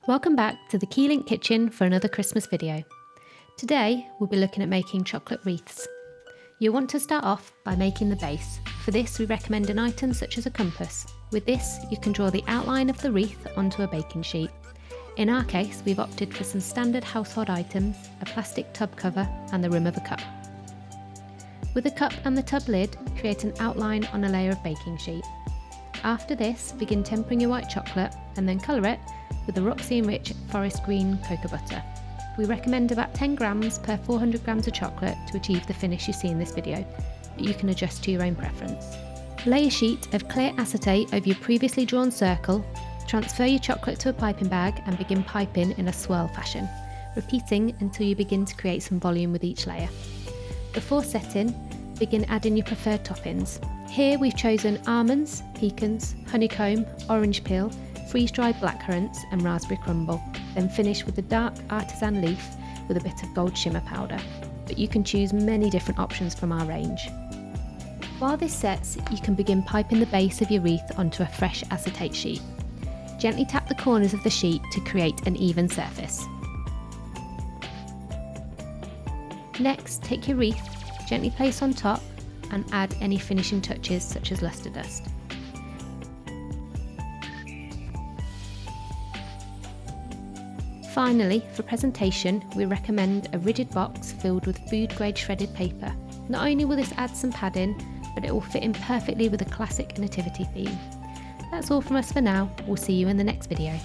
Welcome back to the Keylink kitchen for another Christmas video. Today we'll be looking at making chocolate wreaths. You'll want to start off by making the base. For this we recommend an item such as a compass. With this you can draw the outline of the wreath onto a baking sheet. In our case we've opted for some standard household items, a plastic tub cover and the rim of a cup. With the cup and the tub lid, create an outline on a layer of baking sheet. After this, begin tempering your white chocolate and then colour it with a Roxy Enrich forest green cocoa butter. We recommend about 10 grams per 400 grams of chocolate to achieve the finish you see in this video, but you can adjust to your own preference. Lay a sheet of clear acetate over your previously drawn circle, transfer your chocolate to a piping bag and begin piping in a swirl fashion, repeating until you begin to create some volume with each layer. Before setting, begin adding your preferred toppings. Here we've chosen almonds, pecans, honeycomb, orange peel, freeze-dried blackcurrants and raspberry crumble, then finish with a dark artisan leaf with a bit of gold shimmer powder. But you can choose many different options from our range. While this sets, you can begin piping the base of your wreath onto a fresh acetate sheet. Gently tap the corners of the sheet to create an even surface. Next, take your wreath, gently place on top and add any finishing touches such as luster dust. Finally, for presentation, we recommend a rigid box filled with food-grade shredded paper. Not only will this add some padding, but it will fit in perfectly with a classic nativity theme. That's all from us for now. We'll see you in the next video.